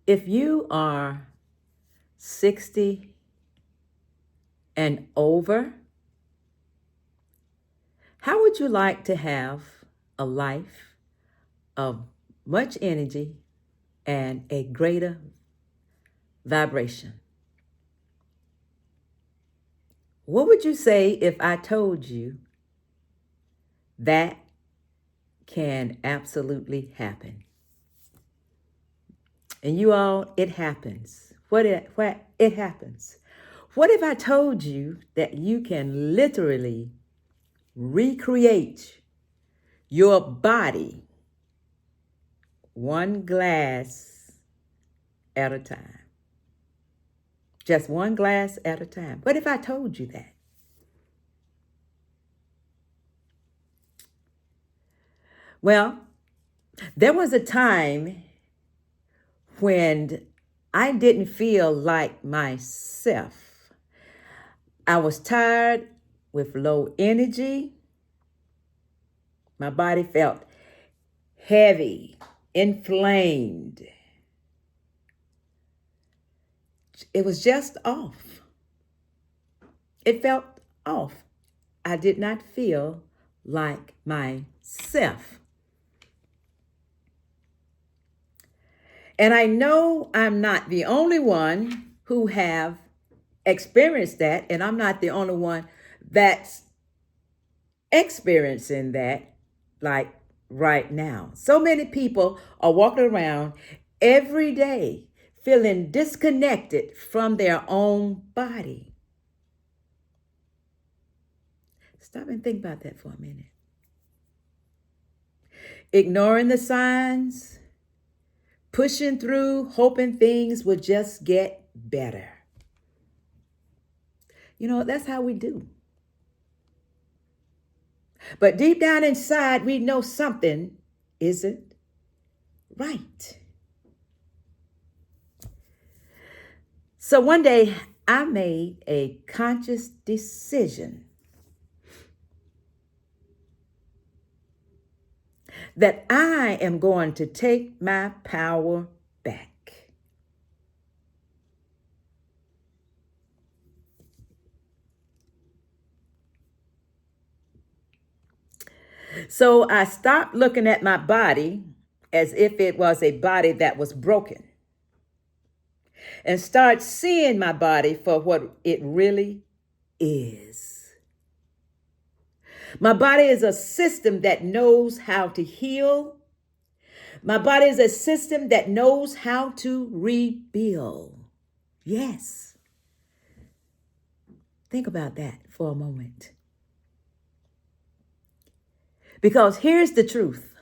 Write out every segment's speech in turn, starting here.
If you are 60 and over, how would you like to have a life of much energy and a greater vibration? What would you say if I told you that can absolutely happen? And you all, it happens. What it happens. What if I told you that you can literally recreate your body one glass at a time? Just one glass at a time. What if I told you that? Well, there was a time when I didn't feel like myself. I was tired with low energy. My body felt heavy, inflamed. It was just off. It felt off. I did not feel like myself. And I know I'm not the only one who have experienced that, and I'm not the only one that's experiencing that like right now. So many people are walking around every day feeling disconnected from their own body. Stop and think about that for a minute. Ignoring the signs, pushing through, hoping things will just get better. You know, that's how we do. But deep down inside, we know something isn't right. So one day, I made a conscious decision that I am going to take my power back. So I stopped looking at my body as if it was a body that was broken and start seeing my body for what it really is. My body is a system that knows how to heal. My body is a system that knows how to rebuild. Yes. Think about that for a moment. Because here's the truth.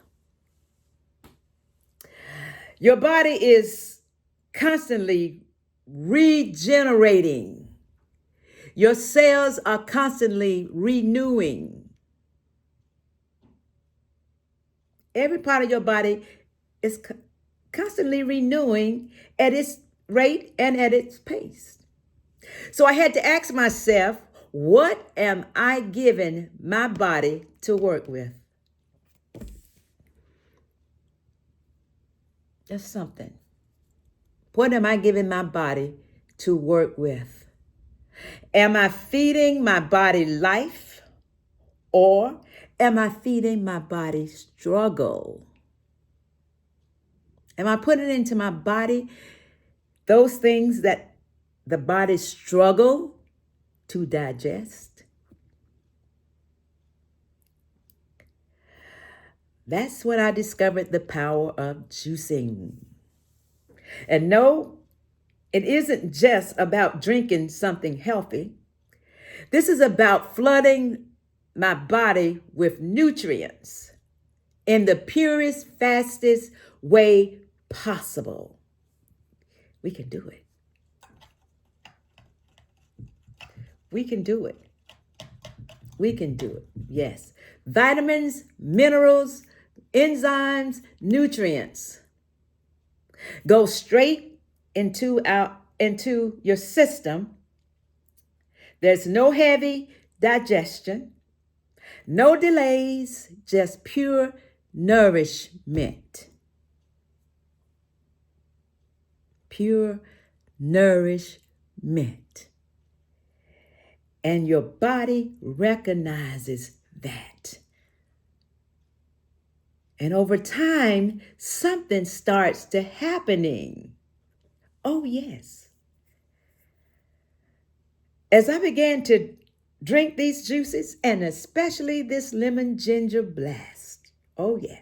Your body is constantly regenerating. Your cells are constantly renewing. Every part of your body is constantly renewing at its rate and at its pace. So I had to ask myself, what am I giving my body to work with? That's something. What am I giving my body to work with? Am I feeding my body life, or am I feeding my body struggle? Am I putting into my body those things that the body struggle to digest? That's when I discovered the power of juicing. And no, it isn't just about drinking something healthy. This is about flooding my body with nutrients in the purest, fastest way possible. We can do it. We can do it. We can do it. Yes. Vitamins, minerals, enzymes, nutrients go straight into your system. There's no heavy digestion, no delays, just pure nourishment. pure nourishment. And your body recognizes that. And over time, something starts to happening. Oh, yes. As I began to drink these juices, and especially this lemon ginger blast, oh, yeah.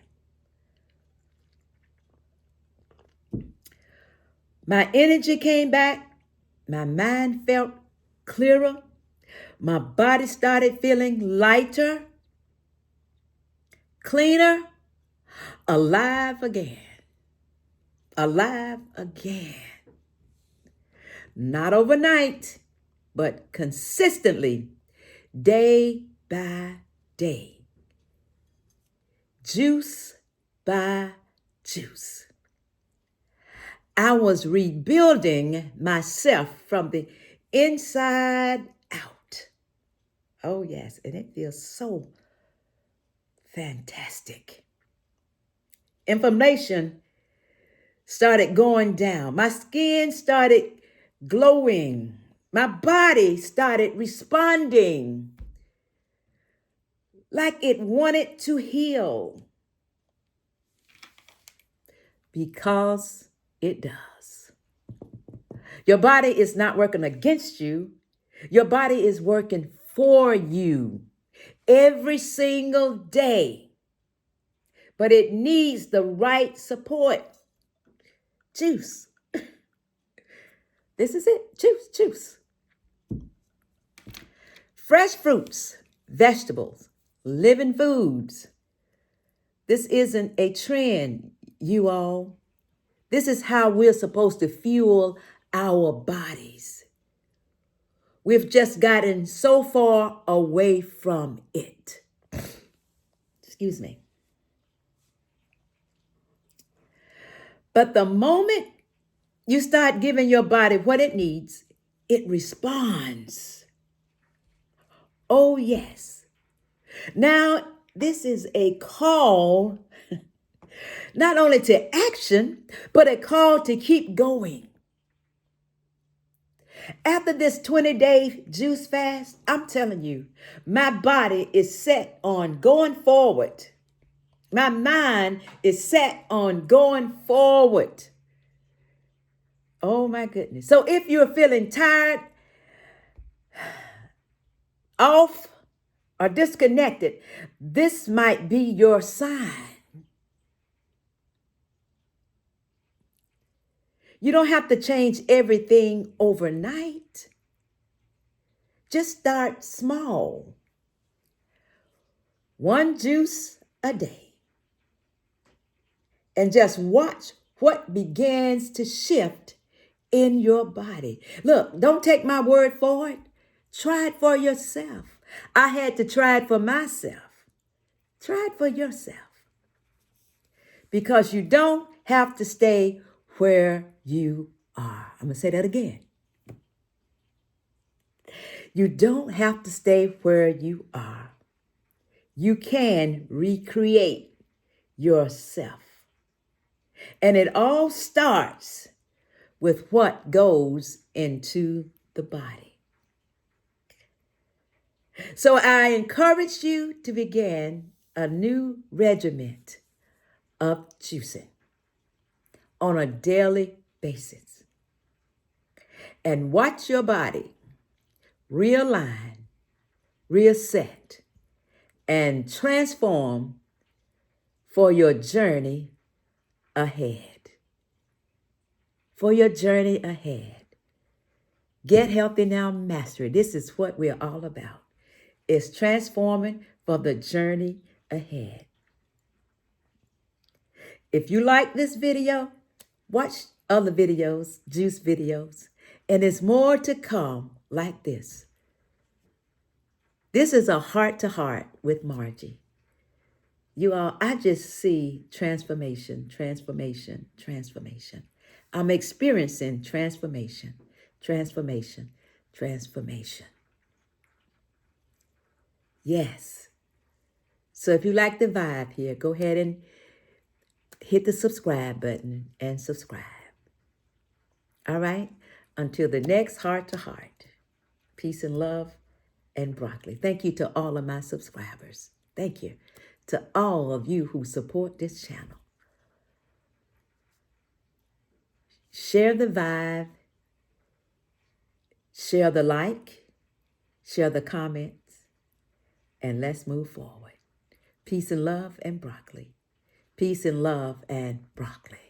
My energy came back. My mind felt clearer. My body started feeling lighter, cleaner, alive again. Alive again. Not overnight, but consistently, day by day. Juice by juice. I was rebuilding myself from the inside out. Oh, yes, and it feels so fantastic. Inflammation started going down. My skin started glowing. My body started responding like it wanted to heal. Because it does. Your body is not working against you. Your body is working for you every single day. But it needs the right support. Juice. This is it. Juice. Fresh fruits, vegetables, living foods. This isn't a trend, you all. This is how we're supposed to fuel our bodies. We've just gotten so far away from it. Excuse me. But the moment you start giving your body what it needs, it responds. Oh, yes. Now, this is a call not only to action, but a call to keep going. After this 20-day juice fast, I'm telling you, my body is set on going forward. My mind is set on going forward. Oh, my goodness. So if you're feeling tired, off, or disconnected, this might be your sign. You don't have to change everything overnight. Just start small. One juice a day. And just watch what begins to shift in your body. Look, don't take my word for it. Try it for yourself. I had to try it for myself. Try it for yourself. Because you don't have to stay where you are. I'm going to say that again. You don't have to stay where you are. You can recreate yourself. And it all starts with what goes into the body. So I encourage you to begin a new regiment of juicing on a daily basis. And watch your body realign, reset, and transform for your journey ahead. For your journey ahead. Get Healthy Now Mastery. This is what we're all about. It's transforming for the journey ahead. If you like this video, watch other videos, juice videos, and there's more to come like this. This is a heart-to-heart with Margie. You all, I just see transformation. I'm experiencing transformation. Yes. So if you like the vibe here, go ahead and hit the subscribe button and subscribe. All right? Until the next heart to heart. Peace and love and broccoli. Thank you to all of my subscribers. Thank you to all of you who support this channel. Share the vibe, share the like, share the comments, and let's move forward. Peace and love and broccoli. Peace and love and broccoli.